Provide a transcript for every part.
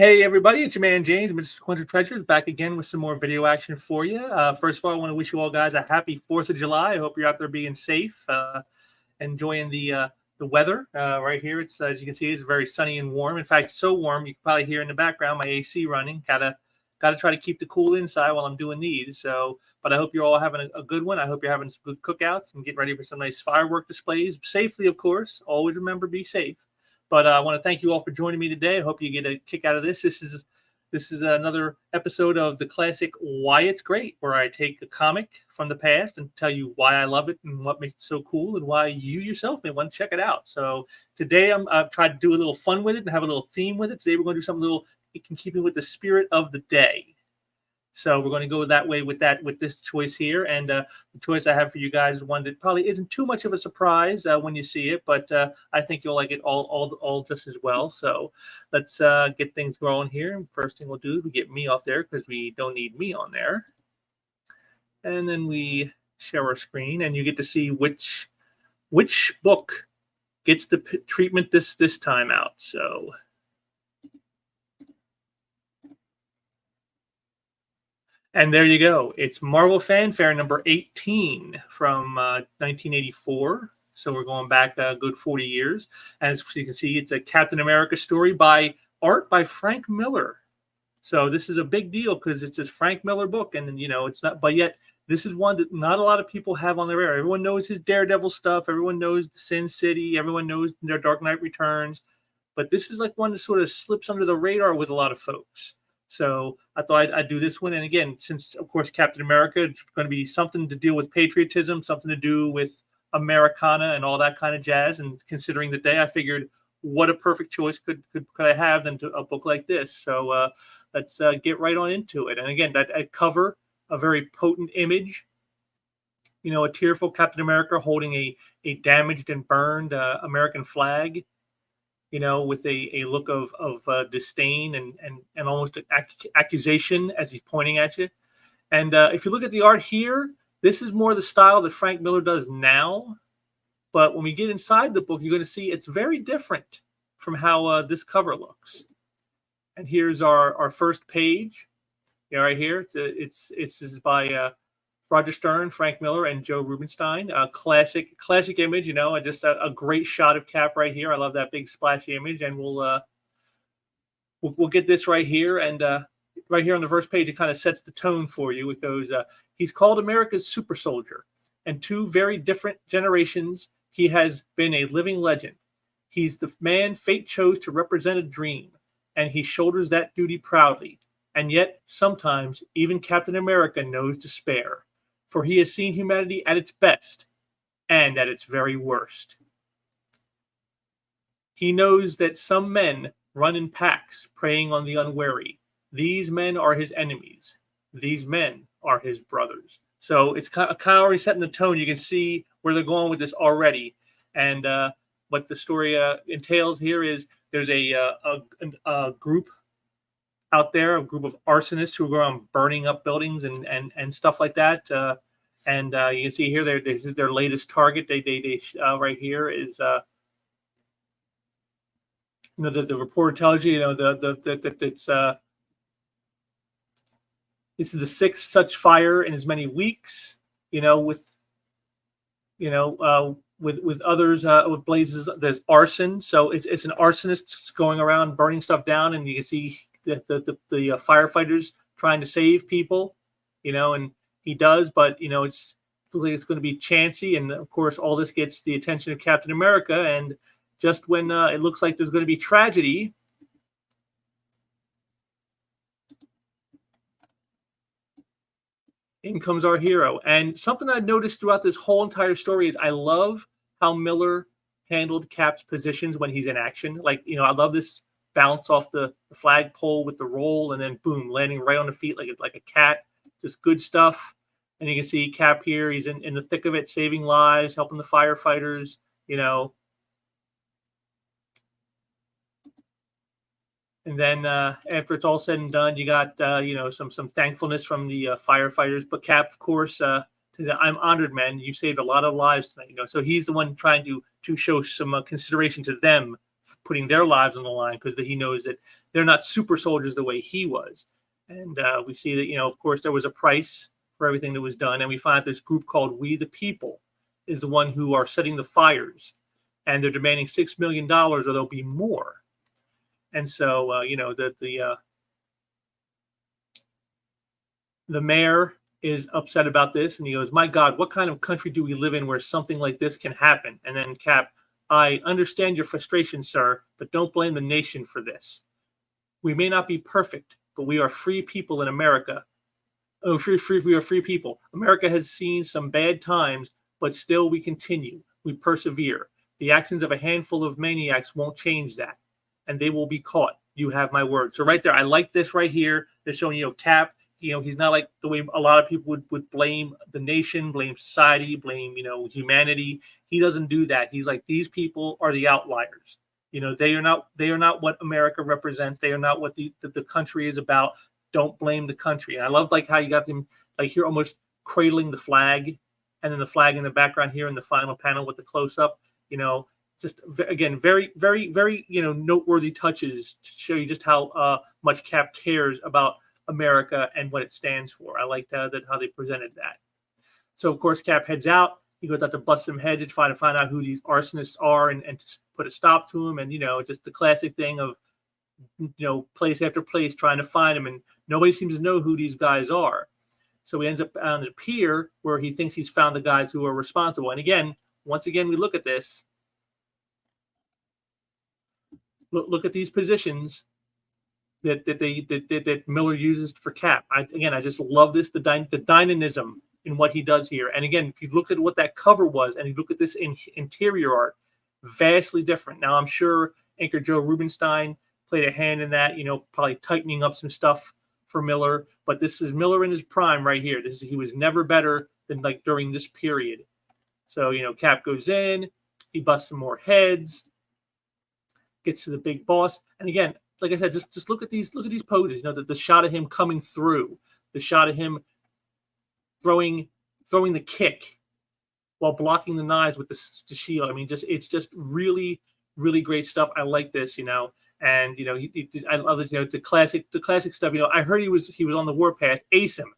Hey everybody, it's your man James, Mr. Quinter Treasures, back again with some more video action for you. First of all, I want to wish you all guys a happy 4th of July. I hope you're out there being safe, enjoying the weather. Right here, it's as you can see, it's very sunny and warm. In fact, so warm you can probably hear in the background my AC running. Gotta try to keep the cool inside while I'm doing these. So, but I hope you're all having a good one. I hope you're having some good cookouts and getting ready for some nice firework displays safely, of course. Always remember, be safe. But I want to thank you all for joining me today. I hope you get a kick out of this. This is another episode of the classic Why It's Great, where I take a comic from the past and tell you why I love it and what makes it so cool and why you yourself may want to check it out. So today I've tried to do a little fun with it and have a little theme with it. Today we're going to do something a little in keeping with the spirit of the day. So we're going to go that way with this choice here, and the choice I have for you guys is one that probably isn't too much of a surprise when you see it, but I think you'll like it all just as well. So let's get things going here. First thing we'll do is we get me off there because we don't need me on there, and then we share our screen, and you get to see which book gets the treatment this time out. So. And there you go. It's Marvel Fanfare number 18 from 1984. So we're going back a good 40 years. As you can see, it's a Captain America story by Frank Miller. So this is a big deal because it's a Frank Miller book. And, it's not, but yet this is one that not a lot of people have on their radar. Everyone knows his Daredevil stuff. Everyone knows Sin City. Everyone knows their Dark Knight Returns. But this is like one that sort of slips under the radar with a lot of folks. So I thought I'd do this one. And again, since, of course, Captain America, it's going to be something to deal with patriotism, something to do with Americana and all that kind of jazz. And considering the day, I figured what a perfect choice could I have than a book like this. So let's get right on into it. And again, that cover, a very potent image, a tearful Captain America holding a damaged and burned American flag. With a look of disdain and almost an accusation as he's pointing at you. And if you look at the art here, this is more the style that Frank Miller does now. But when we get inside the book, you're going to see it's very different from how this cover looks. And here's our first page. Right here, this is by Roger Stern, Frank Miller, and Joe Rubinstein. A classic image, just a great shot of Cap right here. I love that big splashy image, and we'll get this right here. And right here on the first page, it kind of sets the tone for you. It goes, he's called America's super soldier, and 2 very different generations, he has been a living legend. He's the man fate chose to represent a dream, and he shoulders that duty proudly. And yet, sometimes, even Captain America knows despair. For he has seen humanity at its best and at its very worst. He knows that some men run in packs, preying on the unwary. These men are his enemies. These men are his brothers. So it's kind of already setting the tone. You can see where they're going with this already. And what the story entails here is there's a group out there, a group of arsonists who go around burning up buildings and stuff like that. And you can see here, this is their latest target. They right here is, the report tells you, it's this is the 6th such fire in as many weeks. With others, with blazes, there's arson. So it's an arsonist going around burning stuff down, and you can see the firefighters trying to save people, and he does, but it's going to be chancy, and of course all this gets the attention of Captain America, and just when it looks like there's going to be tragedy, in comes our hero. And something I noticed throughout this whole entire story is I love how Miller handled Cap's positions when he's in action. Like, I love this bounce off the flagpole with the roll, and then boom, landing right on the feet like a cat. Just good stuff. And you can see Cap here. He's in the thick of it, saving lives, helping the firefighters, And then after it's all said and done, you got, some thankfulness from the firefighters. But Cap, of course, I'm honored, man. You saved a lot of lives tonight. So he's the one trying to show some consideration to them putting their lives on the line because he knows that they're not super soldiers the way he was. And we see that, of course, there was a price for everything that was done. And we find this group called We the People is the one who are setting the fires. And they're demanding $6 million or there'll be more. And so, the mayor is upset about this. And he goes, my God, what kind of country do we live in where something like this can happen? And then Cap, I understand your frustration, sir, but don't blame the nation for this. We may not be perfect, but we are free people in America. Oh, we are free people. America has seen some bad times, but still we continue. We persevere. The actions of a handful of maniacs won't change that, and they will be caught. You have my word. So right there, I like this right here. They're showing, Cap, he's not like the way a lot of people would blame the nation, blame society, blame, humanity. He doesn't do that. He's like, these people are the outliers. They are not what America represents. They are not what the country is about. Don't blame the country. And I love like how you got them like here almost cradling the flag, and then the flag in the background here in the final panel with the close up. Just again, very, very, very, noteworthy touches to show you just how much Cap cares about America and what it stands for. I liked how they presented that. So of course Cap heads out. He goes out to bust some heads and try to find out who these arsonists are and to put a stop to them. And just the classic thing of place after place trying to find them, and nobody seems to know who these guys are. So he ends up on a pier where he thinks he's found the guys who are responsible. And once again, we look at this. Look at these positions that Miller uses for Cap. I just love this, the dynamism in what he does here. And again, if you looked at what that cover was and you look at this interior art, vastly different. Now, I'm sure anchor Joe Rubinstein played a hand in that, probably tightening up some stuff for Miller. But this is Miller in his prime right here. He was never better than like during this period. So, Cap goes in, he busts some more heads, gets to the big boss. And again, like I said, just look at these poses. The shot of him coming through, the shot of him throwing the kick while blocking the knives with the shield. I mean, it's just really, really great stuff. I like this, and I love this, the classic stuff. I heard he was on the warpath. Ace him.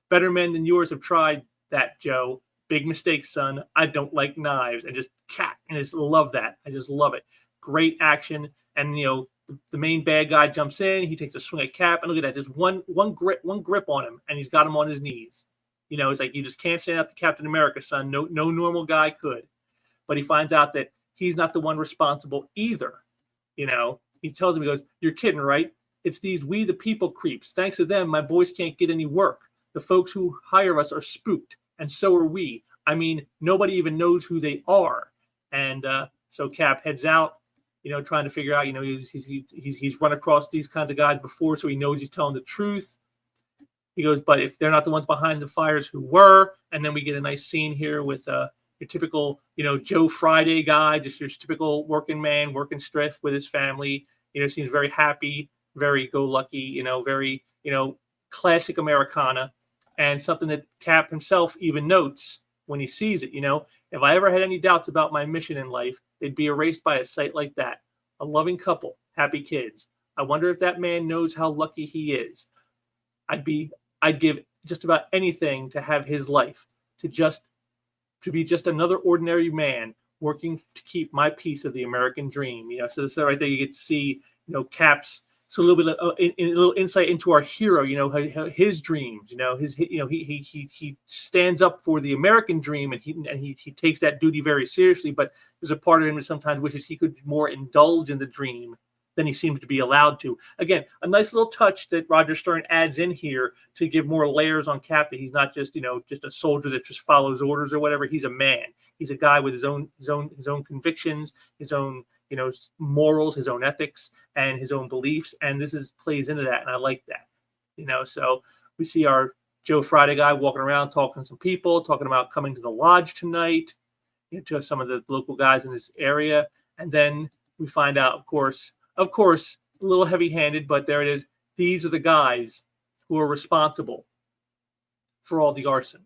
Better men than yours have tried that, Joe. Big mistake, son. I don't like knives. And just cat, and I just love that. I just love it. Great action, and the main bad guy jumps in. He takes a swing at Cap, and look at that, just one grip on him, and he's got him on his knees. It's like you just can't stand up to Captain America, son. No normal guy could. But he finds out that he's not the one responsible either. He tells him, he goes, "You're kidding, right? It's these We the People creeps. Thanks to them, my boys can't get any work. The folks who hire us are spooked, and so are we. I mean, nobody even knows who they are." And so Cap heads out, trying to figure out, he's run across these kinds of guys before, so he knows he's telling the truth. He goes, but if they're not the ones behind the fires, who were? And then we get a nice scene here with your typical, Joe Friday guy, just your typical working man, working strict with his family. Seems very happy, very go-lucky, very, classic Americana, and something that Cap himself even notes when he sees it. If I ever had any doubts about my mission in life, they'd be erased by a sight like that. A loving couple, happy kids. I wonder if that man knows how lucky he is. I'd give just about anything to have his life, to be just another ordinary man working to keep my piece of the American dream. So this right there, you get to see, Cap's, so a little bit of a little insight into our hero, his dreams, he stands up for the American dream, and he takes that duty very seriously. But there's a part of him that sometimes wishes he could more indulge in the dream than he seems to be allowed to. Again, a nice little touch that Roger Stern adds in here to give more layers on Cap, that he's not just, just a soldier that just follows orders or whatever. He's a man. He's a guy with his own convictions, his own, morals, his own ethics, and his own beliefs. And this plays into that. And I like that, so we see our Joe Friday guy walking around, talking to some people, talking about coming to the lodge tonight, to some of the local guys in this area. And then we find out, of course, a little heavy-handed, but there it is. These are the guys who are responsible for all the arson.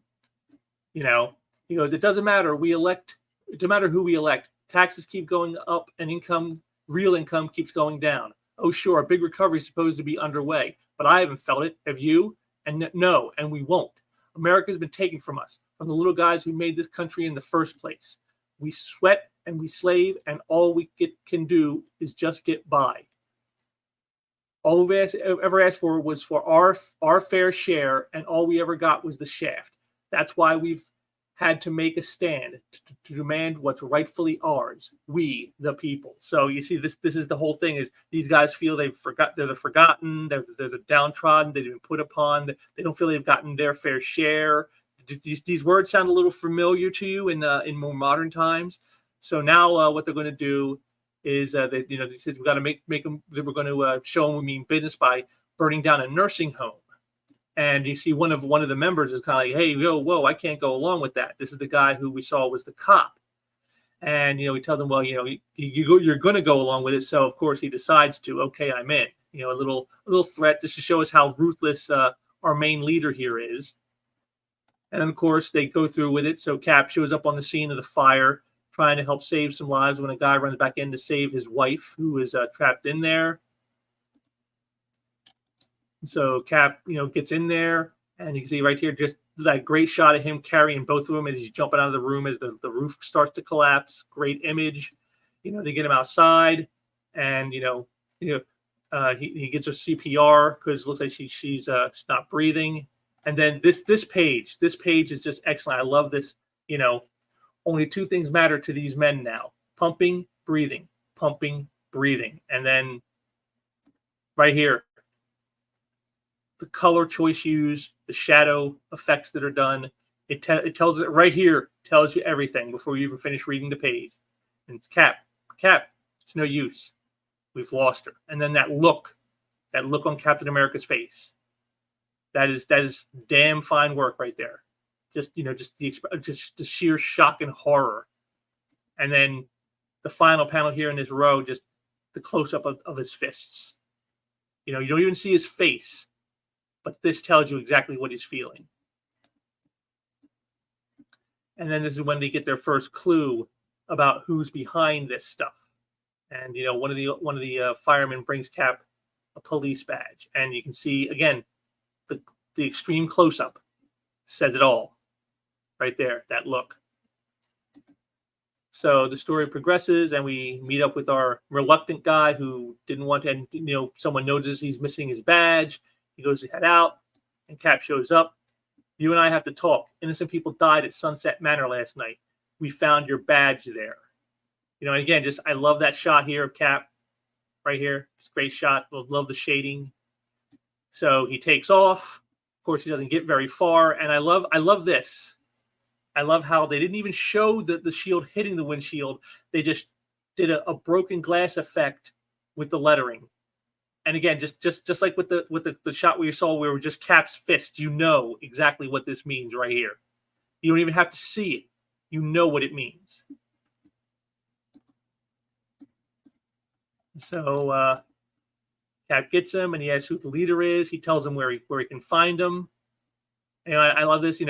He goes, it doesn't matter. It doesn't matter who we elect. Taxes keep going up and income real income keeps going down. Oh, sure, a big recovery is supposed to be underway, but I haven't felt it. Have you? And no, and we won't. America's been taken from us, from the little guys who made this country in the first place. We sweat and we slave, and all we can do is just get by. All we ever asked for was for our fair share, and all we ever got was the shaft. That's why we've had to make a stand to demand what's rightfully ours, we the people. So you see, this is the whole thing: is these guys feel they're the forgotten, they're the downtrodden, they've been put upon, they don't feel they've gotten their fair share. These words sound a little familiar to you in more modern times. So now what they're going to do is they said we got to make them. We're going to show them we mean business by burning down a nursing home. And you see one of the members is kind of like, hey, whoa, I can't go along with that. This is the guy who we saw was the cop. And, he tells him, well, you're going to go along with it. So, of course, he decides to, okay, I'm in. A little threat just to show us how ruthless our main leader here is. And, of course, they go through with it. So Cap shows up on the scene of the fire, trying to help save some lives when a guy runs back in to save his wife, who is trapped in there. So Cap, gets in there, and you can see right here just that great shot of him carrying both of them as he's jumping out of the room as the roof starts to collapse. Great image. They get him outside, and he gets her CPR because it looks like she's not breathing. And then this page is just excellent. I love this. Only two things matter to these men now: pumping, breathing, and then right here, the color choice used, the shadow effects that are done. It tells it right here, tells you everything before you even finish reading the page. And it's Cap, it's no use. We've lost her. And then that look on Captain America's face. That is damn fine work right there. Just the sheer shock and horror. And then the final panel here in this row, just the close up of his fists. You don't even see his face, but this tells you exactly what he's feeling. And then this is when they get their first clue about who's behind this stuff. And one of the firemen brings Cap a police badge, and you can see again the extreme close up says it all right there. That look. So the story progresses, and we meet up with our reluctant guy who didn't want to. And someone notices he's missing his badge. He goes to head out, and Cap shows up. You and I have to talk. Innocent people died at Sunset Manor last night. We found your badge there. And again, I love that shot here of Cap right here. It's a great shot. Love the shading. So he takes off. Of course, he doesn't get very far. And I love this. I love how they didn't even show the shield hitting the windshield. They just did a broken glass effect with the lettering. And again, just like with the shot we saw where it was just Cap's fist, exactly what this means right here. You don't even have to see it. You know what it means. So Cap gets him, and he asks who the leader is. He tells him where he can find him. And I love this.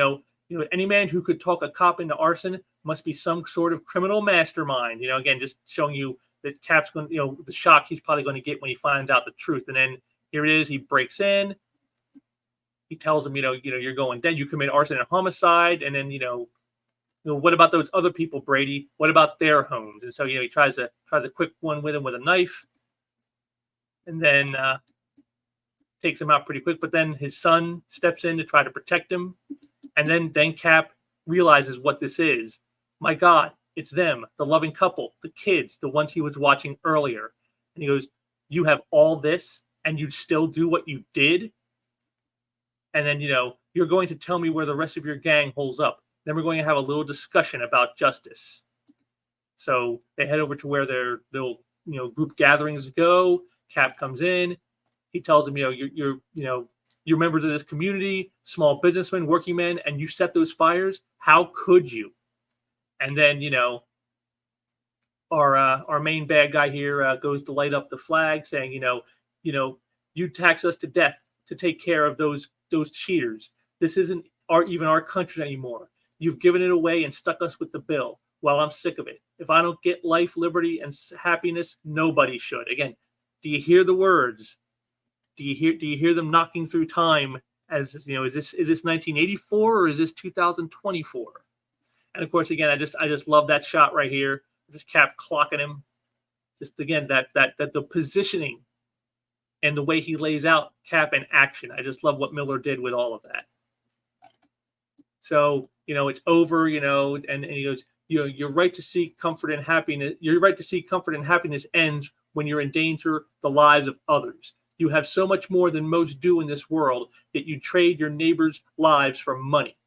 Any man who could talk a cop into arson must be some sort of criminal mastermind. Again, just showing you that Cap's going, the shock he's probably going to get when he finds out the truth. And then here it is. He breaks in. He tells him, you're going dead. You commit arson and homicide. And then, what about those other people, Brady? What about their homes? And so, he tries a quick one with him with a knife, and then takes him out pretty quick. But then his son steps in to try to protect him. And then Cap realizes what this is. My God, it's them, the loving couple, the kids, the ones he was watching earlier. And he goes, you have all this and you'd still do what you did? And then, you're going to tell me where the rest of your gang holds up. Then we're going to have a little discussion about justice. So they head over to where their little, group gatherings go. Cap comes in. He tells them, you're members of this community, small businessmen, working men, and you set those fires. How could you? And then, our main bad guy here goes to light up the flag, saying, you tax us to death to take care of those cheaters. This isn't even our country anymore. You've given it away and stuck us with the bill. Well, I'm sick of it. If I don't get life, liberty, and happiness, nobody should. Again, do you hear the words? Do you hear them knocking through time? As you know, is this 1984 or is this 2024? And of course, again, I just love that shot right here. Just Cap clocking him. Just again that the positioning and the way he lays out Cap in action. I just love what Miller did with all of that. So, it's over, and he goes, your right to seek comfort and happiness, your right to seek comfort and happiness ends when you endanger the lives of others. You have so much more than most do in this world that you trade your neighbors' lives for money.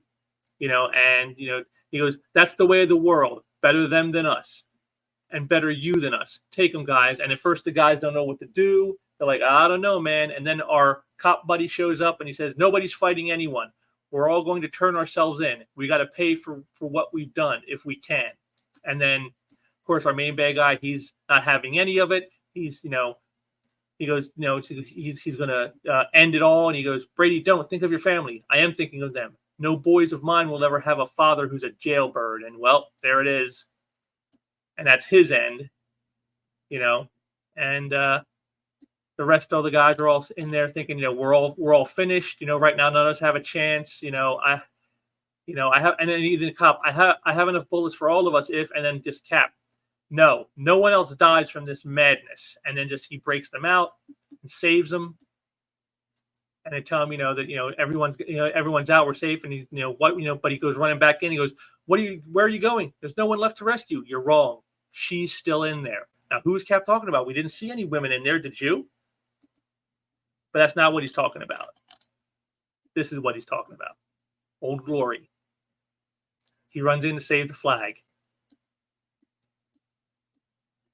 And he goes, that's the way of the world. Better them than us, and better you than us. Take them, guys. And at first, the guys don't know what to do. They're like, I don't know, man. And then our cop buddy shows up and he says, nobody's fighting anyone. We're all going to turn ourselves in. We got to pay for what we've done if we can. And then, of course, our main bad guy, he's not having any of it. He's, he goes, he's going to end it all. And he goes, Brady, don't think of your family. I am thinking of them. No boys of mine will ever have a father who's a jailbird. And well, there it is. And that's his end, and the rest of the guys are all in there thinking, we're all finished. Right now, none of us have a chance. I have, and then even the cop, I have enough bullets for all of us if, and then just Cap. No one else dies from this madness. And then just he breaks them out and saves them. And they tell him, that everyone's out, we're safe, and he, but he goes running back in. He goes, where are you going? There's no one left to rescue. You're wrong. She's still in there. Now, who's Cap talking about? We didn't see any women in there, did you? But that's not what he's talking about. This is what he's talking about. Old Glory. He runs in to save the flag.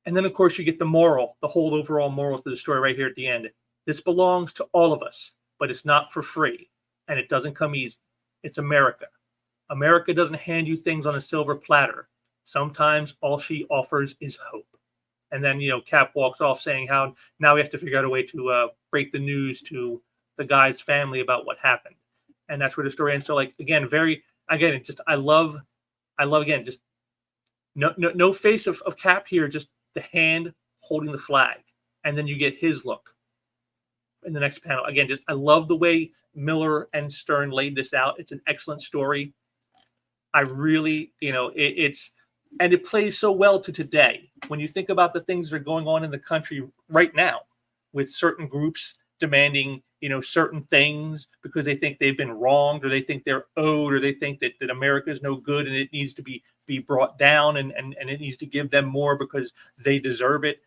And then, of course, you get the moral, the whole overall moral to the story right here at the end. This belongs to all of us, but it's not for free, and it doesn't come easy. It's America. America doesn't hand you things on a silver platter. Sometimes all she offers is hope. And then, Cap walks off saying how now we have to figure out a way to break the news to the guy's family about what happened. And that's where the story ends. So, I love again, just no face of Cap here, just the hand holding the flag. And then you get his look in the next panel. Again, I love the way Miller and Stern laid this out. It's an excellent story. I really, and it plays so well to today. When you think about the things that are going on in the country right now with certain groups demanding, certain things because they think they've been wronged or they think they're owed or they think that America is no good and it needs to be brought down and it needs to give them more because they deserve it.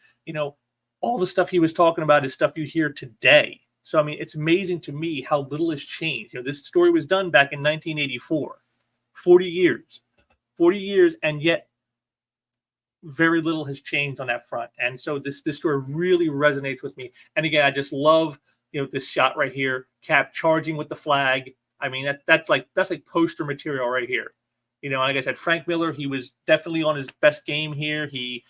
All the stuff he was talking about is stuff you hear today. So, it's amazing to me how little has changed. This story was done back in 1984, 40 years, and yet very little has changed on that front. And so this story really resonates with me. And again, I just love, this shot right here, Cap charging with the flag. That's like poster material right here. And like I said, Frank Miller, he was definitely on his best game here. He's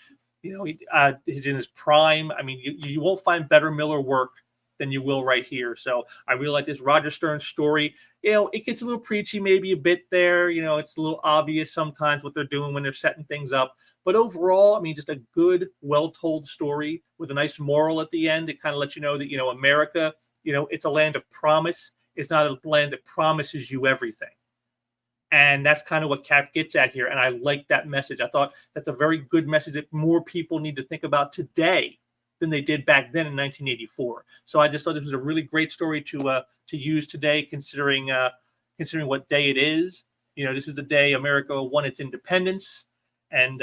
in his prime. You won't find better Miller work than you will right here. So I really like this Roger Stern story. It gets a little preachy, maybe a bit there. It's a little obvious sometimes what they're doing when they're setting things up. But overall, just a good, well-told story with a nice moral at the end. It kind of lets you know that, America, it's a land of promise. It's not a land that promises you everything. And that's kind of what Cap gets at here. And I like that message. I thought that's a very good message that more people need to think about today than they did back then in 1984. So I just thought this was a really great story to use today, considering what day it is. This is the day America won its independence, and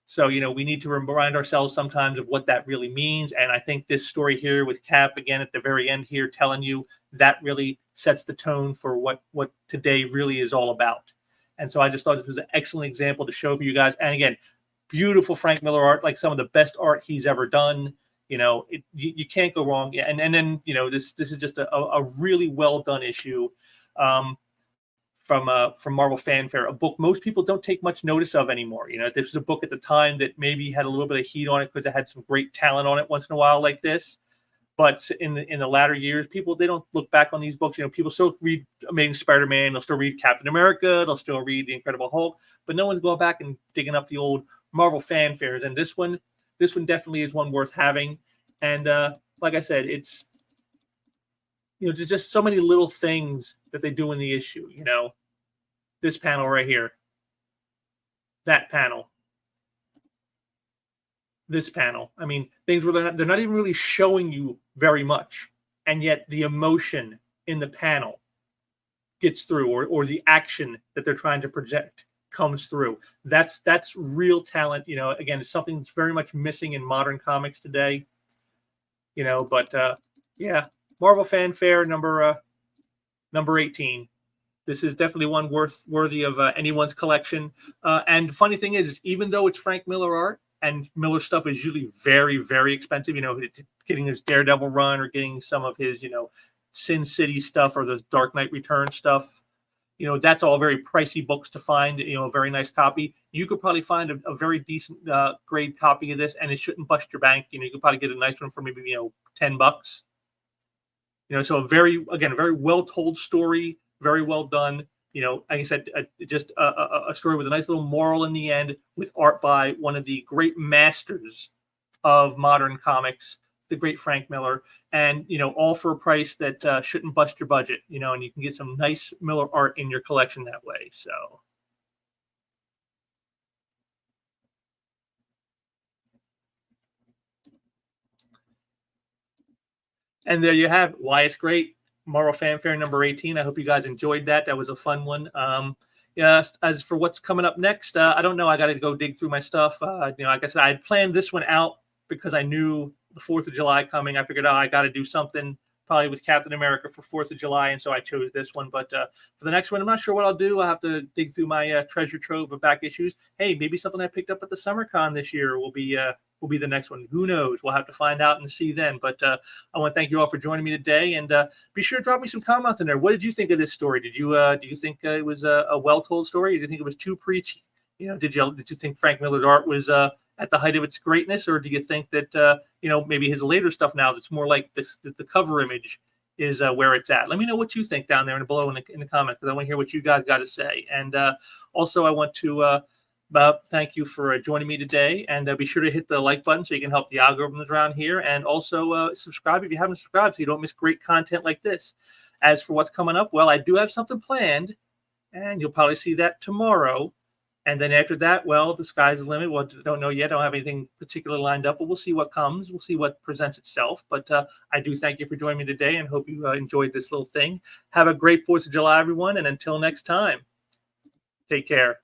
so we need to remind ourselves sometimes of what that really means. And I think this story here with Cap again at the very end here, telling you that really sets the tone for what today really is all about. And so I just thought this was an excellent example to show for you guys. And again, beautiful Frank Miller art, like some of the best art he's ever done. You can't go wrong. And then this is just a really well done issue from Marvel Fanfare, a book most people don't take much notice of anymore. This was a book at the time that maybe had a little bit of heat on it because it had some great talent on it once in a while like this. But in the latter years, people, they don't look back on these books. People still read Amazing Spider-Man, they'll still read Captain America, they'll still read the Incredible Hulk, but no one's going back and digging up the old Marvel fanfares. And this one definitely is one worth having. And like I said, it's there's just so many little things that they do in the issue. This panel right here, that panel, this panel. I mean, things where they're not even really showing you very much, and yet the emotion in the panel gets through, or the action that they're trying to project comes through. That's real talent. Again, it's something that's very much missing in modern comics today. But yeah, Marvel Fanfare number 18. This is definitely one worthy of anyone's collection. And the funny thing is, even though it's Frank Miller art, and Miller stuff is usually very, very expensive, getting his Daredevil run, or getting some of his, Sin City stuff, or the Dark Knight Return stuff, that's all very pricey books to find, a very nice copy. You could probably find a very decent grade copy of this, and it shouldn't bust your bank. You could probably get a nice one for maybe, $10. So a very well told story, very well done. Like I said, just a story with a nice little moral in the end, with art by one of the great masters of modern comics, the great Frank Miller, and all for a price that shouldn't bust your budget. And you can get some nice Miller art in your collection that way. So. And there you have it. Why it's great. Marvel Fanfare number 18. I hope you guys enjoyed that. That was a fun one. Yeah, as for what's coming up next, I don't know. I got to go dig through my stuff. Like I said, I had planned this one out because I knew the 4th of July coming. I figured, I got to do something probably with Captain America for 4th of July. And so I chose this one. But for the next one, I'm not sure what I'll do. I'll have to dig through my treasure trove of back issues. Hey, maybe something I picked up at the SummerCon this year will be the next one. Who knows? We'll have to find out and see then. But I want to thank you all for joining me today, and be sure to drop me some comments in there. What did you think of this story? Did you think it was a well told story? Did you think it was too preachy? Did you think Frank Miller's art was at the height of its greatness, or do you think that maybe his later stuff now that's more like this, the cover image is where it's at? Let me know what you think down there and below in the comments, because I want to hear what you guys got to say. And also, I want to thank you for joining me today, and be sure to hit the like button so you can help the algorithms around here, and also subscribe if you haven't subscribed so you don't miss great content like this. As for what's coming up, well, I do have something planned, and you'll probably see that tomorrow. And then after that, well, the sky's the limit. Well, don't know yet. Don't have anything particular lined up, but we'll see what comes. We'll see what presents itself. But I do thank you for joining me today, and hope you enjoyed this little thing. Have a great 4th of July, everyone, and until next time, take care.